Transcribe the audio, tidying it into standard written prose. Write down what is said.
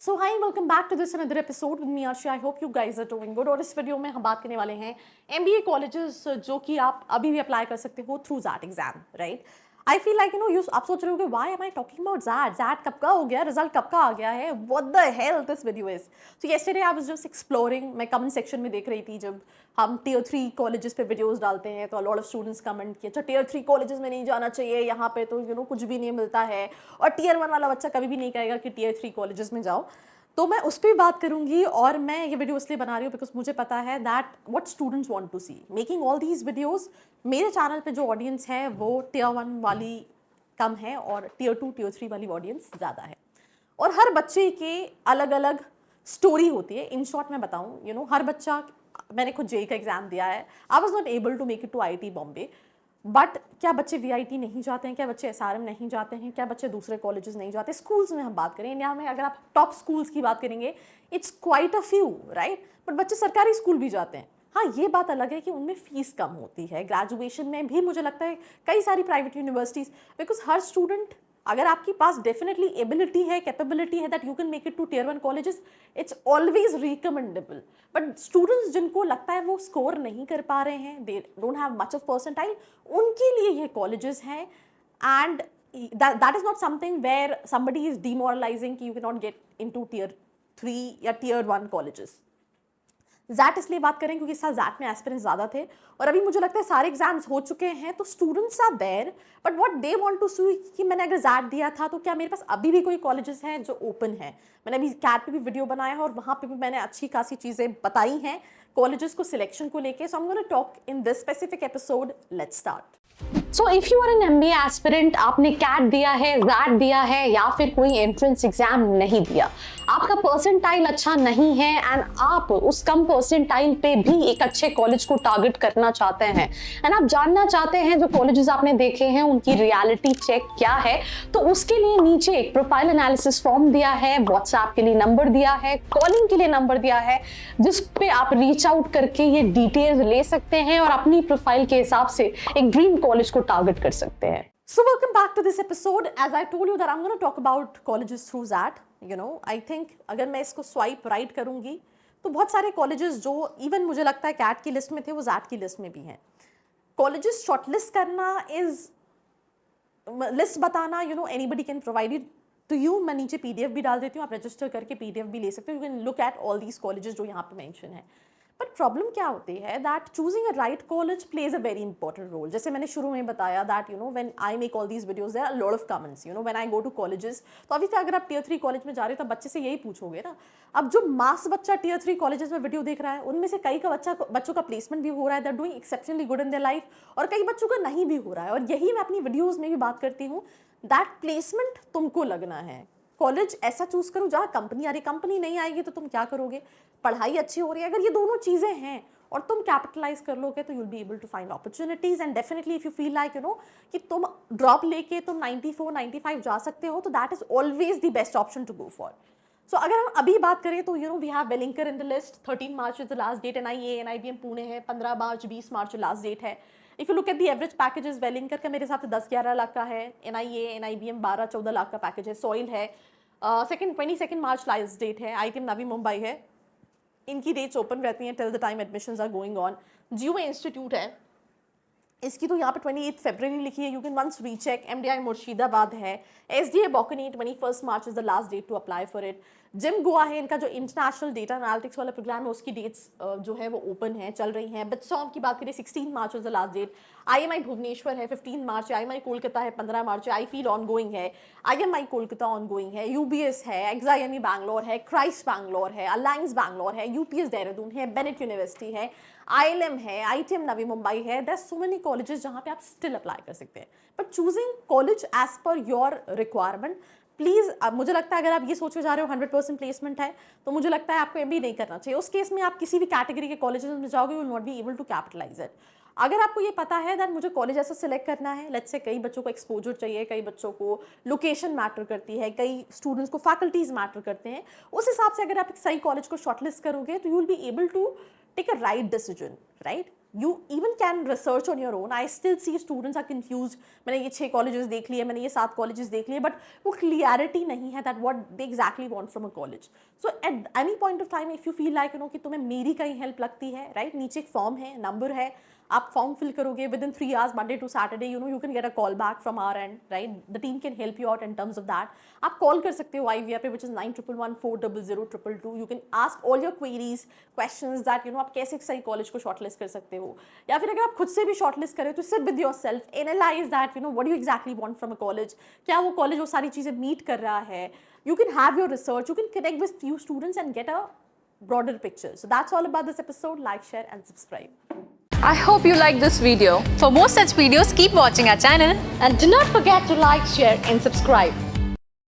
So hi welcome back to this another episode with me Aashi. I hope you guys are doing good. और इस video में हम बात करने वाले हैं एमबीए कॉलेजेस जो कि आप अभी भी अप्लाई कर सकते हो through XAT exam, right. I feel like you आप सोच रहे हो why am I talking about XAT कब का हो गया, रिजल्ट कब का आ गया है, what the hell this video is. So yesterday I was just exploring, मैं कमेंट सेक्शन में देख रही थी जब हम टियर 3 कॉलेजेस पे वीडियोस डालते हैं तो लॉट ऑफ स्टूडेंट्स कमेंट किए अच्छा टियर 3 कॉलेजेस में नहीं जाना चाहिए, यहाँ पे तो कुछ भी नहीं मिलता है। और टियर 1 वाला बच्चा कभी भी नहीं कहेगा कि टियर 3 कॉलेजेस में जाओ। तो मैं उस पर बात करूंगी और मैं ये वीडियो इसलिए बना रही हूँ बिकॉज मुझे पता है that what students want to see making all these videos. मेरे चैनल पे जो ऑडियंस है वो टियर 1 वाली कम है और टियर 2 टियर 3 वाली ऑडियंस ज़्यादा है। और हर बच्चे के अलग अलग स्टोरी होती है। इन शॉर्ट मैं बताऊँ हर बच्चा, मैंने खुद जेई का एग्जाम दिया है, I was not able to make it to IIT Bombay. But क्या बच्चे VIT नहीं जाते हैं, क्या बच्चे SRM नहीं जाते हैं, क्या बच्चे दूसरे कॉलेजेस नहीं जाते? स्कूल्स में हम बात करें इंडिया में, अगर आप टॉप स्कूल्स की बात करेंगे it's quite a few, right. But बच्चे सरकारी स्कूल भी जाते हैं। हाँ, ये बात अलग है कि उनमें फीस कम होती है। ग्रेजुएशन में भी मुझे लगता है कई सारी प्राइवेट यूनिवर्सिटीज़, बिकॉज हर स्टूडेंट, अगर आपके पास डेफिनेटली एबिलिटी है, कैपेबिलिटी है that you can make it to tier 1 colleges, it's always recommendable. But students जिनको लगता है वो स्कोर नहीं कर पा रहे हैं, they don't have much of percentile, उनके लिए ये कॉलेजेस हैं। And that is not something where somebody is demoralising कि you can not get in to tier 3 या टियर 1 कॉलेजेस। जैट इसलिए बात करें क्योंकि इस साल जैट में एस्पिरेंट्स ज़्यादा थे और अभी मुझे लगता है सारे एग्जाम्स हो चुके हैं, तो students are there but what they want to see कि मैंने अगर जैट दिया था तो क्या मेरे पास अभी भी कोई कॉलेजेस हैं जो ओपन है। मैंने अभी कैट पे भी वीडियो बनाया है और वहाँ पे भी मैंने अच्छी खासी चीज़ें बताई हैं कॉलेजेस को सिलेक्शन को लेके। So I am gonna talk in this specific episode. Let's start. So if you are an MBA aspirant, आपने कैट दिया है, जैट दिया है या फिर कोई एंट्रेंस एग्जाम नहीं दिया, आपका परसेंटाइल अच्छा नहीं है एंड आप उस कम परसेंटाइल पे भी एक अच्छे कॉलेज को टारगेट करना चाहते हैं एंड आप जानना चाहते हैं जो कॉलेजेस आपने देखे हैं उनकी रियलिटी चेक क्या है, तो उसके लिए नीचे एक प्रोफाइल एनालिसिस फॉर्म दिया है, व्हाट्सएप के लिए नंबर दिया है, कॉलिंग के लिए नंबर दिया है, जिस पे आप रीच आउट करके ये डिटेल्स ले सकते हैं और अपनी प्रोफाइल के हिसाब से एक ड्रीम कॉलेज को टारगेट कर सकते हैं। So welcome back to this episode. As I told you that I'm going to talk about colleges through ZAT. I think अगर मैं इसको स्वाइप राइट करूंगी तो बहुत सारे कॉलेजेस जो इवन मुझे लगता है कैट की लिस्ट में थे वो जैट की लिस्ट में भी हैं। कॉलेजेस शॉर्टलिस्ट करना इज लिस्ट बताना, anybody can provide it to you. मैं नीचे PDF भी डाल देती हूँ, आप रजिस्टर करके PDF भी ले सकते हो। You can look at all these colleges जो यहाँ पे मेंशन है। बट प्रॉब्लम क्या होती है that choosing a right college plays a very important role. जैसे मैंने शुरू में बताया that when I make all these videos there are lot of comments when I go to colleges. तो अभी अगर आप टियर 3 कॉलेज में जा रहे हो तो बच्चे से यही पूछोगे ना। अब जो मास बच्चा टियर 3 कॉलेजेस में वीडियो देख रहा है उनमें से कई का बच्चों का प्लेसमेंट भी हो रहा है, they are doing exceptionally good in their life, और कई बच्चों का नहीं भी हो रहा है। और यही मैं अपनी वीडियोज में भी बात करती हूँ दैट प्लेसमेंट तुमको लगना है। कॉलेज ऐसा चूज करो जहाँ कंपनी आ रही, कंपनी नहीं आएगी तो तुम क्या करोगे? पढ़ाई अच्छी हो रही है, अगर ये दोनों चीजें हैं और तुम कैपिटलाइज कर लोगे तो you'll be able to find opportunities. And definitely if you feel like कि तुम ड्रॉप लेके तुम 94 95 जा सकते हो तो that is always the best option to go for. सो अगर हम अभी बात करें तो we have Welingkar in the list. 13 March is the last date. NIA NIBM Pune है 15 मार्च 20 मार्च लास्ट डेट है। If you look at the average packages, Welingkar का मेरे हिसाब से 10-11 लाख का है, NIA NIBM 12-14 लाख का पैकेज है, सॉइल है 22 मार्च लास्ट डेट है, IITM नवी मुंबई है, इनकी डेट्स ओपन रहती हैं till the time admissions are going on. GUA institute है, इसकी तो यहाँ पे 28 फरवरी लिखी है, you can once recheck. MDI Murshidabad है, SDA बॉकनी 21 March is the last date to apply for it. GIM Goa है, इनका जो इंटरनेशनल डेटा एनालिटिक्स वाला प्रोग्राम है उसकी डेट्स जो है वो ओपन है, चल रही हैं। बिट्सॉम की बात करें 16 March is the last date. IMI Bhubaneswar है 15 मार्च, IMI कोलकाता है 15 March, I feel on going है, IMI कोलकाता ऑन गोइंग है, UBS है, EXIME बैंगलोर है, क्राइस्ट बैंगलोर है, अलायंस बैंगलोर है, UPS देहरादून है, बेनेट यूनिवर्सिटी है, ILM है, IITM नवी मुंबई है। देयर सो मेनी कॉलेजेस जहाँ पे आप स्टिल अप्लाई कर सकते हैं। But choosing college as per your requirement, please. मुझे लगता है अगर आप ये सोच के जा रहे हो 100% प्लेसमेंट है तो मुझे लगता है आपको MBA नहीं करना चाहिए। उस केस में आप किसी भी कैटेगरी के कॉलेजेस में जाओगे, you will not be able to capitalize it. अगर आपको ये पता है दैट मुझे कॉलेज ऐसा सिलेक्ट करना है, लेट्स से कई बच्चों को एक्सपोजर चाहिए, कई बच्चों को लोकेशन मैटर करती है, कई स्टूडेंट्स को फैकल्टीज मैटर करते हैं, उस हिसाब से अगर आप एक सही कॉलेज को शॉर्टलिस्ट करोगे तो you will be able to take a right decision, right. You even can research on your own. I still see students are confused. मैंने ये 6 colleges देख लिए, मैंने ये 7 colleges देख लिए, but वो clarity नहीं है that what they exactly want from a college. So at any point of time, if you feel like कि तुम्हें मेरी कहीं help लगती है, right? नीचे एक form है, number है, आप फॉर्म फिल करोगे within 3 hours Monday to Saturday, you can get a call back from our end, right? The team can help you out in terms of that. आप call कर सकते हो IVR पे, which is 9111400222. You can ask all your queries, questions that आप कैसे सही college को shortlist कर सकते हो, या फिर अगर आप खुद से भी शॉर्टलिस्ट करें तो sit with yourself, analyze that what you exactly want from a college. क्या वो कॉलेज वो सारी चीज़ें मीट कर रहा है. You can have your research, you can connect with few students and get a broader picture. So that's all about this episode. Like, share and subscribe. I hope you liked this video. For more such videos, keep watching our channel. And do not forget to like, share and subscribe.